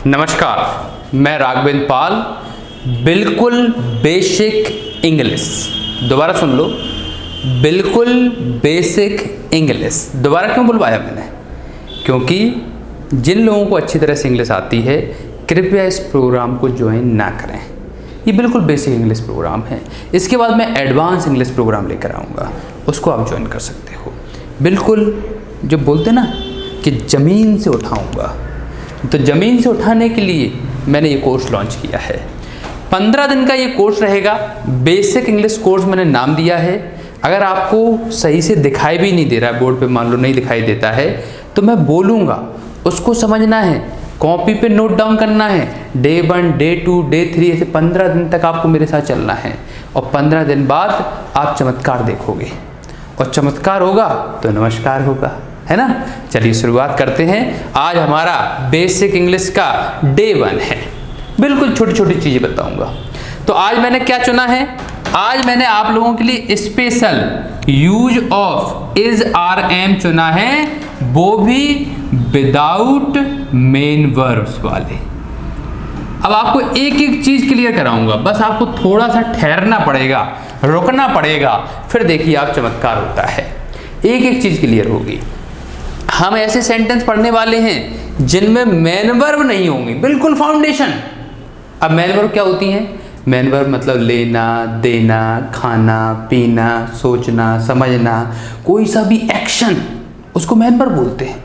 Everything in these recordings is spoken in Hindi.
नमस्कार, मैं राघवेंद्र पाल। बिल्कुल बेसिक इंग्लिश, दोबारा सुन लो। बिल्कुल बेसिक इंग्लिश, दोबारा क्यों बुलवाया मैंने? क्योंकि जिन लोगों को अच्छी तरह से इंग्लिश आती है, कृपया इस प्रोग्राम को ज्वाइन ना करें। ये बिल्कुल बेसिक इंग्लिश प्रोग्राम है। इसके बाद मैं एडवांस इंग्लिश प्रोग्राम लेकर आऊँगा, उसको आप ज्वाइन कर सकते हो। बिल्कुल जो बोलते ना कि ज़मीन से उठाऊँगा, तो ज़मीन से उठाने के लिए मैंने ये कोर्स लॉन्च किया है। 15 दिन का ये कोर्स रहेगा। बेसिक इंग्लिश कोर्स मैंने नाम दिया है। अगर आपको सही से दिखाई भी नहीं दे रहा है, बोर्ड पे मान लो नहीं दिखाई देता है, तो मैं बोलूँगा, उसको समझना है, कॉपी पे नोट डाउन करना है। डे 1, डे 2, डे 3 ऐसे 15 दिन तक आपको मेरे साथ चलना है। और 15 दिन बाद आप चमत्कार देखोगे, और चमत्कार होगा तो नमस्कार होगा, है ना। चलिए शुरुआत करते हैं। आज हमारा बेसिक इंग्लिश का डे 1 है। बिल्कुल छोटी छोटी चीज़ें बताऊंगा। तो आज मैंने क्या चुना है? आज मैंने आप लोगों के लिए special use of is R M चुना है, वो भी विदाउट मेन वर्ब्स वाले। अब आपको एक एक चीज क्लियर कराऊंगा, बस आपको थोड़ा सा ठहरना पड़ेगा, रुकना पड़ेगा, फिर देखिए आप चमत्कार होता है। एक एक चीज क्लियर होगी। हम ऐसे सेंटेंस पढ़ने वाले हैं जिनमें मेन वर्ब नहीं होंगे, बिल्कुल फाउंडेशन। अब मेन वर्ब क्या होती हैं? मेन वर्ब मतलब लेना, देना, खाना, पीना, सोचना, समझना, कोई सा भी एक्शन, उसको मेन वर्ब बोलते हैं।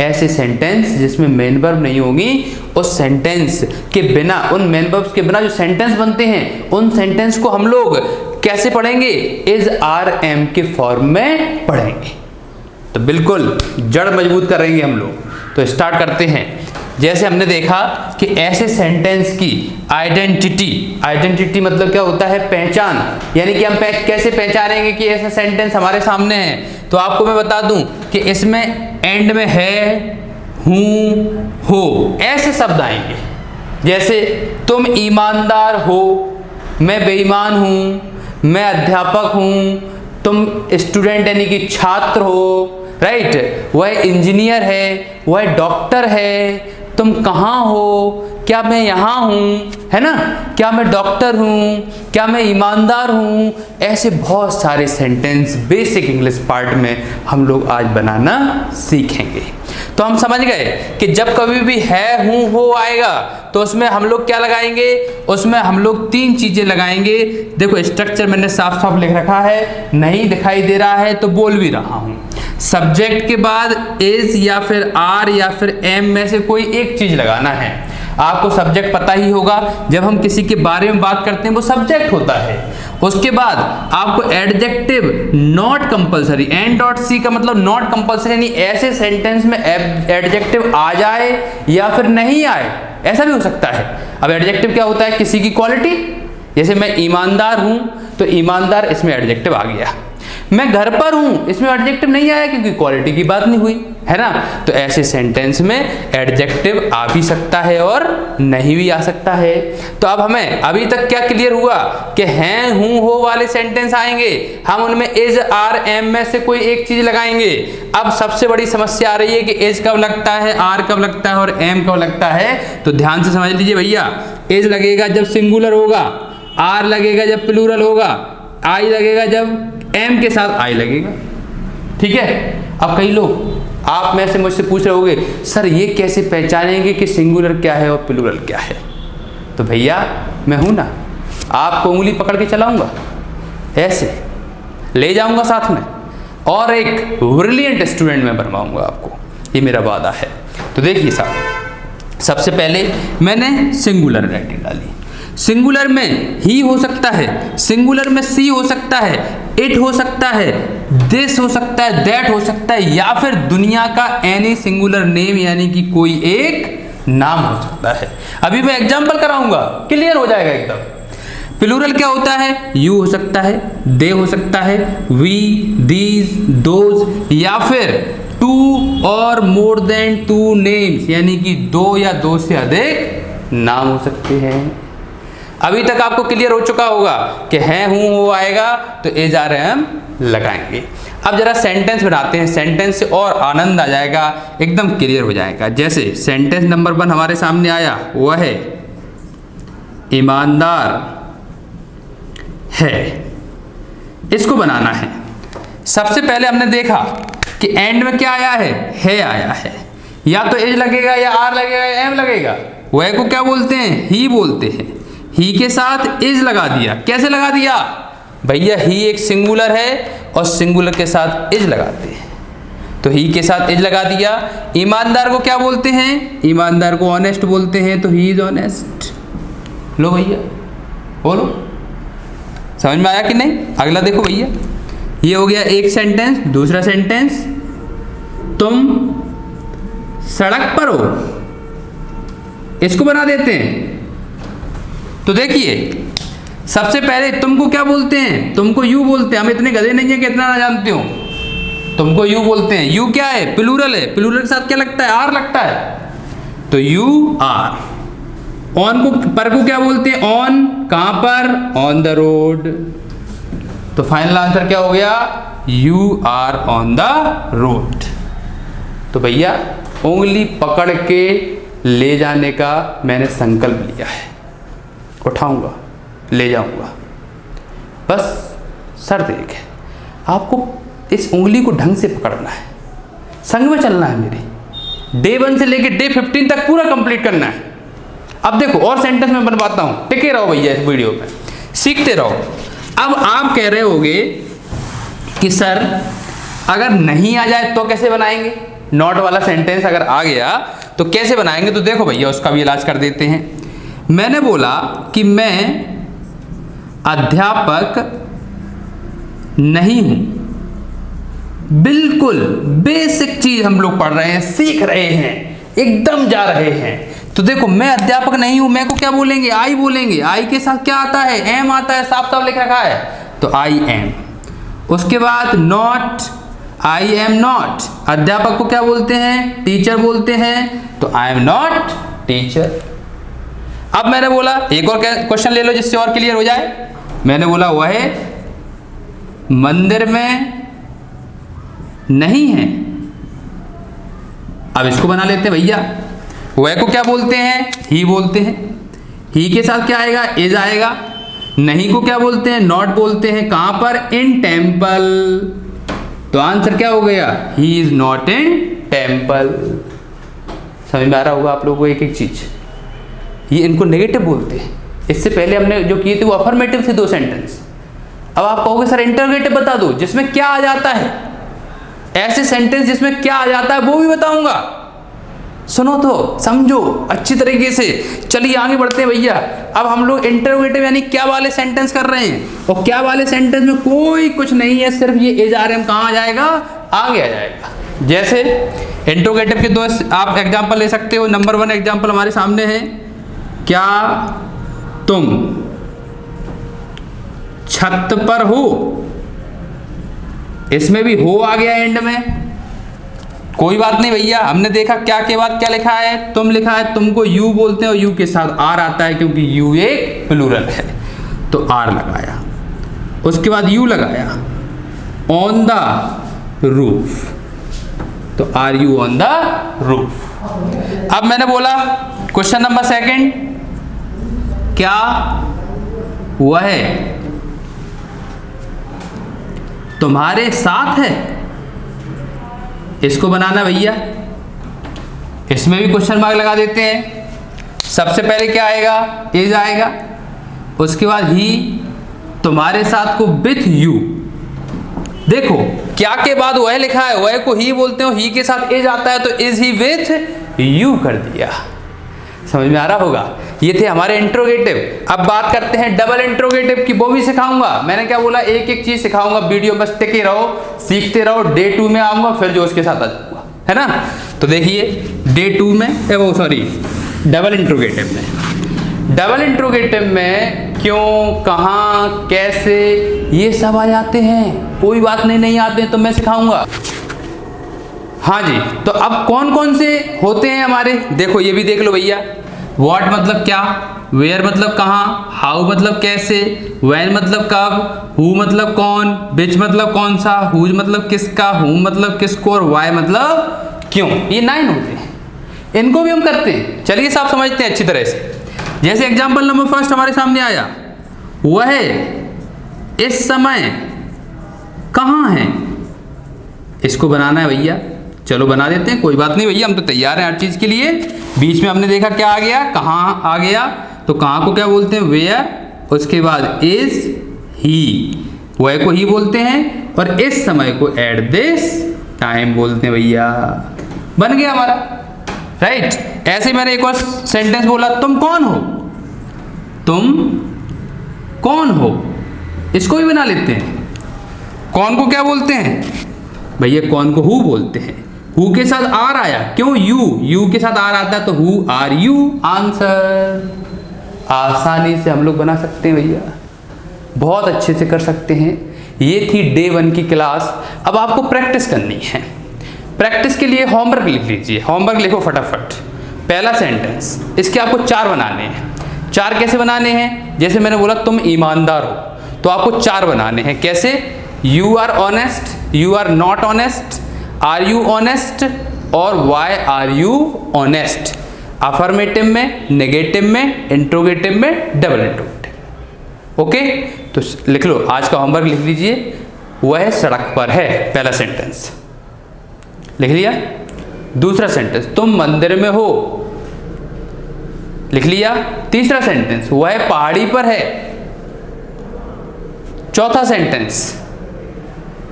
ऐसे सेंटेंस जिसमें मेन वर्ब नहीं होगी, उस सेंटेंस के बिना, उन मेन वर्ब्स के बिना जो सेंटेंस बनते हैं, उन सेंटेंस को हम लोग कैसे पढ़ेंगे? इज आर एम के फॉर्म में पढ़ेंगे। तो बिल्कुल जड़ मजबूत करेंगे हम लोग। तो स्टार्ट करते हैं। जैसे हमने देखा कि ऐसे सेंटेंस की आइडेंटिटी मतलब क्या होता है? पहचान। यानी कि हम कैसे पहचानेंगे कि ऐसा सेंटेंस हमारे सामने है? तो आपको मैं बता दूं कि इसमें एंड में है, हूं, हो, ऐसे शब्द आएंगे। जैसे तुम ईमानदार हो, मैं बेईमान हूं, मैं अध्यापक हूं, तुम स्टूडेंट यानी कि छात्र हो, राइट। वह इंजीनियर है, वह डॉक्टर है, तुम कहाँ हो, क्या मैं यहाँ हूँ, है ना, क्या मैं डॉक्टर हूँ, क्या मैं ईमानदार हूँ। ऐसे बहुत सारे सेंटेंस बेसिक इंग्लिश पार्ट में हम लोग आज बनाना सीखेंगे। तो हम समझ गए कि जब कभी भी है, हूँ, हो आएगा तो उसमें हम लोग क्या लगाएंगे? उसमें हम लोग 3 चीजें लगाएंगे। देखो स्ट्रक्चर मैंने साफ साफ लिख रखा है, नहीं दिखाई दे रहा है तो बोल भी रहा हूँ। सब्जेक्ट के बाद इज या फिर आर या फिर एम में से कोई एक चीज लगाना है। आपको सब्जेक्ट पता ही होगा, जब हम किसी के बारे में बात करते हैं वो सब्जेक्ट होता है। उसके बाद आपको adjective not compulsory, N dot C का मतलब नॉट कंपलसरी, यानी ऐसे सेंटेंस में एडजेक्टिव आ जाए या फिर नहीं आए, ऐसा भी हो सकता है। अब एडजेक्टिव क्या होता है? किसी की क्वालिटी। जैसे मैं ईमानदार हूं तो ईमानदार इसमें एडजेक्टिव आ गया। मैं घर पर हूं, इसमें एडजेक्टिव नहीं आया क्योंकि क्वालिटी की बात नहीं हुई, है ना। तो ऐसे सेंटेंस में एडजेक्टिव आ भी सकता है और नहीं भी आ सकता है। तो अब हमें अभी तक क्या क्लियर हुआ कि हैं, हूं, हो वाले सेंटेंस आएंगे, हम उनमें इज आर एम में से कोई एक चीज लगाएंगे। अब सबसे बड़ी समस्या आ रही है कि इज कब लगता है, आर कब लगता है और एम कब लगता है। तो ध्यान से समझ लीजिए भैया। इज लगेगा जब सिंगुलर होगा, आर लगेगा जब प्लूरल होगा, आई लगेगा जब एम के साथ आई लगेगा, ठीक है। अब कई लोग आप में से मुझसे पूछ रहे होंगे, सर ये कैसे पहचानेंगे कि सिंगुलर क्या है और प्लूरल क्या है? तो भैया मैं हूं ना, आपको उंगली पकड़ के चलाऊंगा, ऐसे ले जाऊंगा साथ में, और एक ब्रिलियंट स्टूडेंट मैं बनवाऊंगा आपको, ये मेरा वादा है। तो देखिए साहब, सबसे पहले मैंने सिंगुलर राइटिंग डाली। सिंगुलर में ही हो सकता है, सिंगुलर में सी हो सकता है, इट हो सकता है, दिस हो सकता है, दैट हो सकता है, या फिर दुनिया का एनी सिंगुलर नेम यानी कि कोई एक नाम हो सकता है। अभी मैं एग्जांपल कराऊंगा, क्लियर हो जाएगा एकदम। प्लूरल क्या होता है? यू हो सकता है, दे हो सकता है, वी, दीज, दोज, या फिर टू और मोर देन 2 नेम्स यानी कि 2 या 2 से अधिक नाम हो सकते हैं। अभी तक आपको क्लियर हो चुका होगा कि हैं, हूं, हो आएगा तो इज आर एम लगाएंगे। अब जरा सेंटेंस बनाते हैं, सेंटेंस से और आनंद आ जाएगा, एकदम क्लियर हो जाएगा। जैसे सेंटेंस नंबर 1 हमारे सामने आया, वह है ईमानदार है। इसको बनाना है। सबसे पहले हमने देखा कि एंड में क्या आया है आया है। या तो इज लगेगा या आर लगेगा या एम लगेगा। वह को क्या बोलते हैं? ही बोलते हैं। ही के साथ इज लगा दिया। कैसे लगा दिया भैया? ही एक सिंगुलर है और सिंगुलर के साथ इज लगाते हैं, तो ही के साथ इज लगा दिया। ईमानदार को क्या बोलते हैं? ईमानदार को ऑनेस्ट बोलते हैं, तो ही इज ऑनेस्ट। लो भैया बोलो, समझ में आया कि नहीं? अगला देखो भैया, ये हो गया एक सेंटेंस। दूसरा सेंटेंस, तुम सड़क पर हो। इसको बना देते हैं। तो देखिए सबसे पहले तुमको क्या बोलते हैं? तुमको यू बोलते हैं। हम इतने गधे नहीं है कि इतना ना जानते हो। तुमको यू बोलते हैं। यू क्या है? प्लूरल है। प्लूरल के साथ क्या लगता है? आर लगता है, तो यू आर। ऑन को पर को क्या बोलते हैं? ऑन। कहां पर? On the road. तो फाइनल आंसर क्या हो गया? You are on the road. तो भैया उंगली पकड़ के ले जाने का मैंने संकल्प लिया है। उठाऊंगा, ले जाऊंगा। बस शर्त एक है, आपको इस उंगली को ढंग से पकड़ना है, संग में चलना है मेरी। डे 1 से लेकर डे 15 तक पूरा कंप्लीट करना है। अब देखो और सेंटेंस में बनवाता हूं, टिके रहो भैया इस वीडियो में, सीखते रहो। अब आप कह रहे होगे कि सर अगर नहीं आ जाए तो कैसे बनाएंगे? नॉट वाला सेंटेंस अगर आ गया तो कैसे बनाएंगे? तो देखो भैया उसका भी इलाज कर देते हैं। मैंने बोला कि मैं अध्यापक नहीं हूं। बिल्कुल बेसिक चीज हम लोग पढ़ रहे हैं, सीख रहे हैं, एकदम जा रहे हैं। तो देखो मैं अध्यापक नहीं हूं, मैं को क्या बोलेंगे? आई बोलेंगे। आई के साथ क्या आता है? एम आता है, साफ साफ लिख रखा है, तो आई एम। उसके बाद नॉट, आई एम नॉट। अध्यापक को क्या बोलते हैं? टीचर बोलते हैं, तो आई एम नॉट टीचर। अब मैंने बोला एक और क्वेश्चन ले लो जिससे और क्लियर हो जाए। मैंने बोला वह मंदिर में नहीं है। अब इसको बना लेते हैं भैया। वह को क्या बोलते हैं? ही बोलते हैं। ही के साथ क्या आएगा? इज आएगा। नहीं को क्या बोलते हैं? नॉट बोलते हैं। कहां पर? In temple. तो आंसर क्या हो गया? He is not in temple. समझ में आ रहा होगा आप लोगों को एक एक चीज। ये इनको नेगेटिव बोलते हैं। इससे पहले हमने जो किए थे वो अफर्मेटिव थे 2 सेंटेंस। अब आप कहोगे सर इंटरोगेटिव बता दो जिसमें क्या आ जाता है। ऐसे सेंटेंस जिसमें क्या आ जाता है वो भी बताऊंगा। सुनो तो समझो अच्छी तरीके से। चलिए आगे बढ़ते हैं भैया। अब हम लोग इंटरोगेटिव यानी क्या वाले सेंटेंस कर रहे हैं, और क्या वाले सेंटेंस में कोई कुछ नहीं है, सिर्फ ये इज आर एम कहां आ जाएगा? आगे आ जाएगा। जैसे इंटरोगेटिव के 2 आप एग्जाम्पल ले सकते हो। नंबर 1 एग्जाम्पल हमारे सामने है, क्या तुम छत पर हो? इसमें भी हो आ गया एंड में। कोई बात नहीं भैया, हमने देखा क्या के बाद क्या लिखा है? तुम लिखा है। तुमको यू बोलते हैं और यू के साथ आर आता है क्योंकि यू एक प्लूरल है, तो आर लगाया। उसके बाद यू लगाया। ऑन द रूफ, तो are you on the roof. अब मैंने बोला क्वेश्चन नंबर 2, क्या वह तुम्हारे साथ है? इसको बनाना भैया, इसमें भी क्वेश्चन मार्क लगा देते हैं। सबसे पहले क्या आएगा? इज आएगा। उसके बाद ही, तुम्हारे साथ को विथ यू। देखो क्या के बाद वह लिखा है, वह को ही बोलते हो, ही के साथ इज आता है, तो इज ही विथ यू कर दिया। समझ में आ रहा होगा? ये थे हमारे इंट्रोगेटिव। अब बात करते हैं डबल इंट्रोगेटिव की, वो भी सिखाऊंगा। मैंने क्या बोला? एक एक चीज सिखाऊंगा। वीडियो बस टिके रहो, सीखते रहो। डे 2 में आऊंगा, फिर जो उसके साथ आ जाऊंगा, है ना? तो देखिए डे 2 में डबल इंट्रोगेटिव में, डबल इंट्रोगेटिव में क्यों, कहां, कैसे, ये सब आ जाते हैं। कोई बात नहीं आते हैं तो मैं सिखाऊंगा। हाँ जी, तो अब कौन कौन से होते हैं हमारे? देखो ये भी देख लो भैया। व्हाट मतलब क्या, वेयर मतलब कहाँ, हाउ मतलब कैसे, व्हेन मतलब कब, हु मतलब कौन, विच मतलब कौन सा, हुज मतलब किसका, हुम मतलब किसको, और वाई मतलब क्यों। ये 9 होते हैं, इनको भी हम करते हैं। चलिए साहब समझते हैं अच्छी तरह से। जैसे एग्जाम्पल नंबर फर्स्ट हमारे सामने आया, वह इस समय कहाँ है। इसको बनाना है भैया, चलो बना देते हैं, कोई बात नहीं भैया, हम तो तैयार हैं हर चीज के लिए। बीच में हमने देखा क्या आ गया, कहाँ आ गया, तो कहाँ को क्या बोलते हैं, वेयर, उसके बाद इज ही, वह को ही बोलते हैं, और इस समय को एट दिस टाइम बोलते हैं भैया। बन गया हमारा, राइट। ऐसे मैंने एक और सेंटेंस बोला, तुम कौन हो, तुम कौन हो, इसको भी बना लेते हैं। कौन को क्या बोलते हैं भैया, कौन को हु बोलते हैं। हु के साथ आर आया, क्यों, यू के साथ आर आता है तो हु आर यू, आंसर। आसानी से हम लोग बना सकते हैं भैया, बहुत अच्छे से कर सकते हैं। ये थी डे 1 की क्लास। अब आपको प्रैक्टिस करनी है। प्रैक्टिस के लिए होमवर्क लिख लीजिए, होमवर्क लिखो फटाफट। पहला सेंटेंस, इसके आपको 4 बनाने हैं। 4 कैसे बनाने हैं, जैसे मैंने बोला तुम ईमानदार हो, तो आपको 4 बनाने हैं। कैसे, you are honest, you are not honest, are you honest, और why are you honest. Affirmative में, नेगेटिव में, इंट्रोगेटिव में, डबल इंट्रोगेटिव। ओके, तो लिख लो, आज का होमवर्क लिख लीजिए। वह सड़क पर है, पहला सेंटेंस लिख लिया। दूसरा सेंटेंस, तुम मंदिर में हो, लिख लिया। तीसरा सेंटेंस, वह पहाड़ी पर है। चौथा सेंटेंस,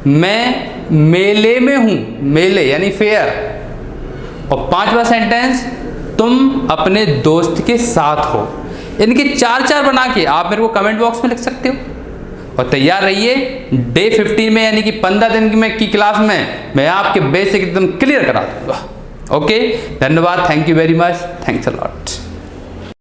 मैं मेले में हूं, मेले यानी फेयर। और 5वां सेंटेंस, तुम अपने दोस्त के साथ हो। इनके 4 बना के आप मेरे को कमेंट बॉक्स में लिख सकते हो। और तैयार रहिए, डे 15 में यानी कि 15 दिन की क्लास में मैं आपके बेसिक एकदम क्लियर करा दूंगा। ओके, धन्यवाद, thank you very much, thanks a lot.